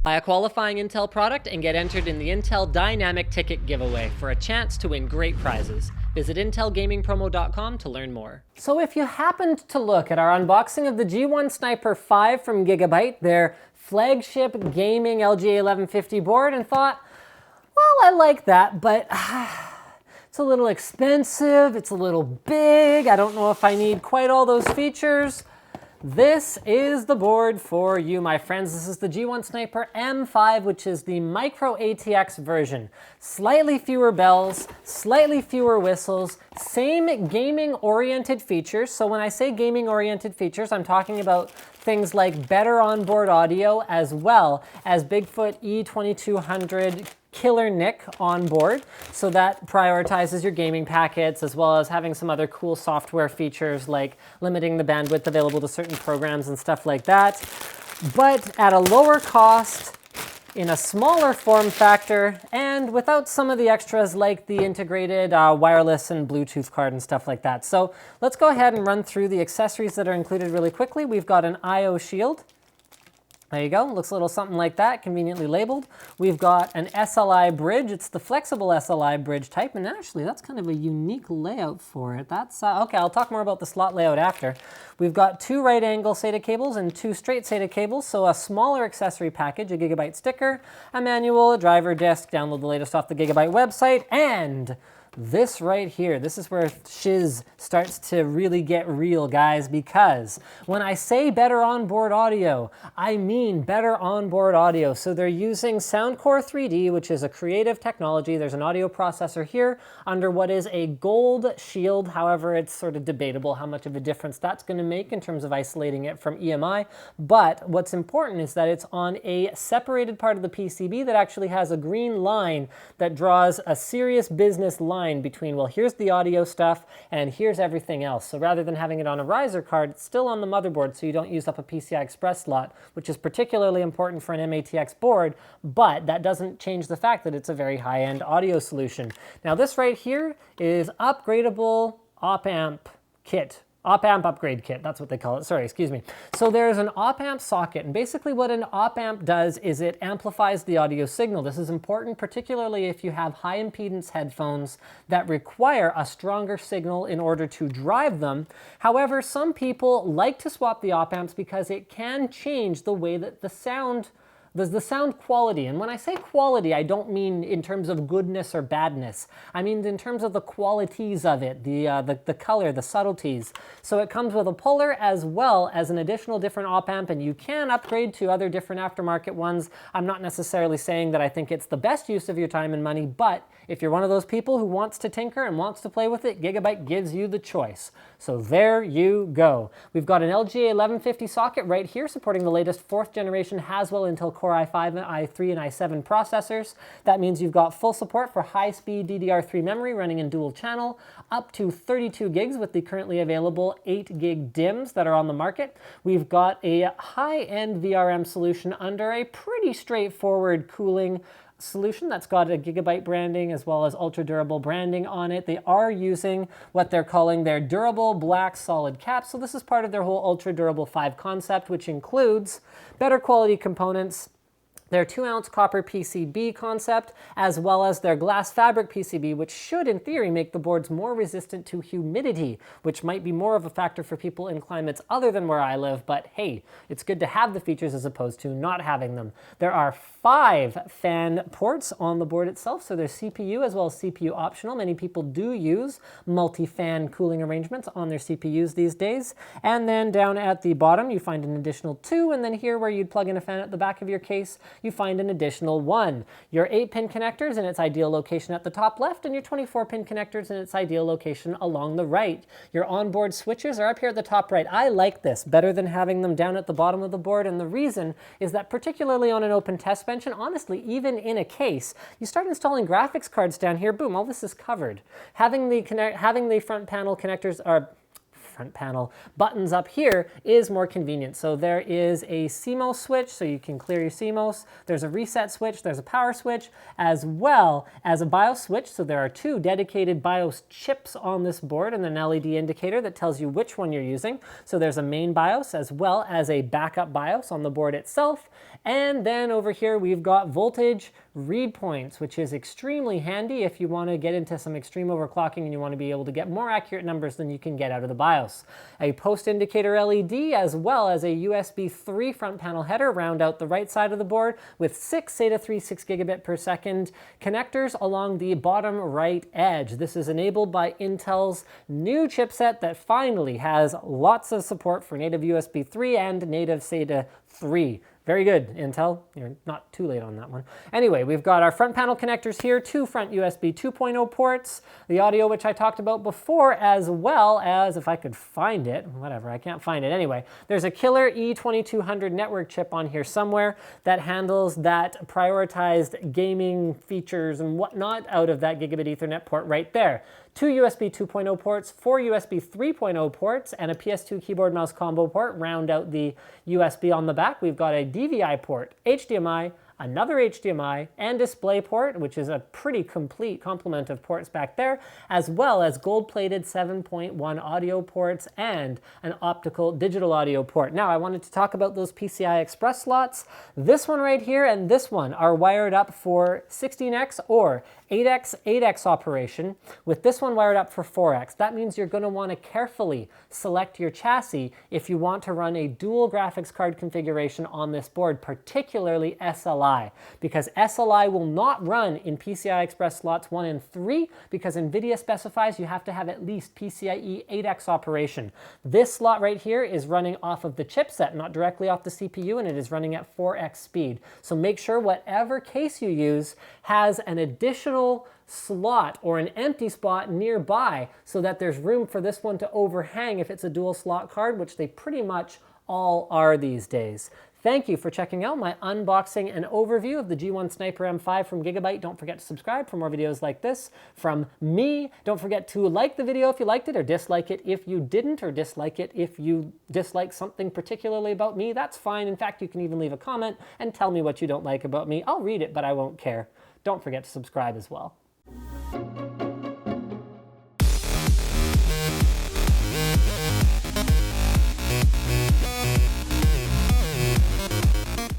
Buy a qualifying Intel product and get entered in the Intel Dynamic Ticket giveaway for a chance to win great prizes. Visit intelgamingpromo.com to learn more. So if you happened to look at our unboxing of the G1.Sniper 5 from Gigabyte, their flagship gaming LGA 1150 board, and thought, well, I like that, but it's a little expensive, it's a little big, I don't know if I need quite all those features. This is the board for you, my friends. This is the G1.Sniper M5, which is the micro ATX version. Slightly fewer bells, slightly fewer whistles, same gaming-oriented features. So when I say gaming-oriented features, I'm talking about things like better onboard audio as well as Bigfoot E2200 killer NIC on board, so that prioritizes your gaming packets as well as having some other cool software features like limiting the bandwidth available to certain programs and stuff like that, but at a lower cost, in a smaller form factor, and without some of the extras like the integrated wireless and Bluetooth card and stuff like that. So let's go ahead and run through the accessories that are included really quickly. We've got an I/O shield. There you go, looks a little something like that, conveniently labeled. We've got an SLI bridge. It's the flexible SLI bridge type, and actually that's kind of a unique layout for it. That's, okay, I'll talk more about the slot layout after. We've got 2 right angle SATA cables and 2 straight SATA cables, so a smaller accessory package, a Gigabyte sticker, a manual, a driver disc, download the latest off the Gigabyte website, and this right here, this is where shiz starts to really get real, guys, because when I say better onboard audio, I mean better onboard audio. So they're using Soundcore 3D, which is a creative technology. There's an audio processor here under what is a gold shield. However, it's sort of debatable how much of a difference that's going to make in terms of isolating it from EMI. But what's important is that it's on a separated part of the PCB that actually has a green line that draws a serious business line between, well, here's the audio stuff and here's everything else. So rather than having it on a riser card, it's still on the motherboard, so you don't use up a PCI Express slot, which is particularly important for an MATX board, but that doesn't change the fact that it's a very high-end audio solution. Now this right here is upgradable op-amp kit. Op-amp upgrade kit, that's what they call it. Sorry, excuse me. So there's an op-amp socket, and basically what an op-amp does is it amplifies the audio signal. This is important, particularly if you have high impedance headphones that require a stronger signal in order to drive them. However, some people like to swap the op-amps because it can change the way that the sound quality. And when I say quality, I don't mean in terms of goodness or badness. I mean in terms of the qualities of it, the color, the subtleties. So it comes with a puller as well as an additional different op-amp, and you can upgrade to other different aftermarket ones. I'm not necessarily saying that I think it's the best use of your time and money, but if you're one of those people who wants to tinker and wants to play with it, Gigabyte gives you the choice. So there you go. We've got an LGA 1150 socket right here supporting the latest 4th generation Haswell Intel Core i5, i3, and i7 processors. That means you've got full support for high-speed DDR3 memory running in dual channel, up to 32 gigs with the currently available 8 gig DIMMs that are on the market. We've got a high-end VRM solution under a pretty straightforward cooling solution that's got a Gigabyte branding as well as ultra durable branding on it. They are using what they're calling their durable black solid cap. So this is part of their whole ultra durable 5 concept, which includes better quality components, their 2-ounce copper PCB concept, as well as their glass fabric PCB, which should, in theory, make the boards more resistant to humidity, which might be more of a factor for people in climates other than where I live, but hey, it's good to have the features as opposed to not having them. There are 5 fan ports on the board itself, so there's CPU as well as CPU optional. Many people do use multi-fan cooling arrangements on their CPUs these days. And then down at the bottom, you find an additional 2, and then here where you'd plug in a fan at the back of your case, you find an additional 1. Your 8-pin connectors in its ideal location at the top left, and your 24-pin connectors in its ideal location along the right. Your onboard switches are up here at the top right. I like this better than having them down at the bottom of the board, and the reason is that particularly on an open test bench, and honestly even in a case, you start installing graphics cards down here, boom, all this is covered. Having the front panel connectors are front panel buttons up here is more convenient. So there is a CMOS switch, so you can clear your CMOS. There's a reset switch, there's a power switch, as well as a BIOS switch. So there are two dedicated BIOS chips on this board and an LED indicator that tells you which one you're using. So there's a main BIOS as well as a backup BIOS on the board itself. And then over here we've got voltage read points, which is extremely handy if you want to get into some extreme overclocking and you want to be able to get more accurate numbers than you can get out of the BIOS. A post indicator LED as well as a USB 3 front panel header round out the right side of the board with 6 SATA 3 6 gigabit per second connectors along the bottom right edge. This is enabled by Intel's new chipset that finally has lots of support for native USB 3 and native SATA 3. Very good, Intel. You're not too late on that one. Anyway, we've got our front panel connectors here, two front USB 2.0 ports, the audio which I talked about before, as well as, if I could find it, whatever, I can't find it. Anyway, there's a killer E2200 network chip on here somewhere that handles that prioritized gaming features and whatnot out of that Gigabit Ethernet port right there. Two USB 2.0 ports, four USB 3.0 ports, and a PS2 keyboard mouse combo port round out the USB on the back. We've got a DVI port, HDMI, another HDMI, and DisplayPort, which is a pretty complete complement of ports back there, as well as gold-plated 7.1 audio ports and an optical digital audio port. Now, I wanted to talk about those PCI Express slots. This one right here and this one are wired up for 16x or 8x, 8x operation, with this one wired up for 4x. That means you're going to want to carefully select your chassis if you want to run a dual graphics card configuration on this board, particularly SLI. Because SLI will not run in PCI Express slots 1 and 3 because NVIDIA specifies you have to have at least PCIe 8x operation. This slot right here is running off of the chipset, not directly off the CPU, and it is running at 4x speed. So make sure whatever case you use has an additional slot or an empty spot nearby so that there's room for this one to overhang if it's a dual slot card, which they pretty much all are these days. Thank you for checking out my unboxing and overview of the G1.Sniper M5 from Gigabyte. Don't forget to subscribe for more videos like this from me. Don't forget to like the video if you liked it, or dislike it if you didn't, or dislike it if you dislike something particularly about me. That's fine. In fact, you can even leave a comment and tell me what you don't like about me. I'll read it, but I won't care. Don't forget to subscribe as well.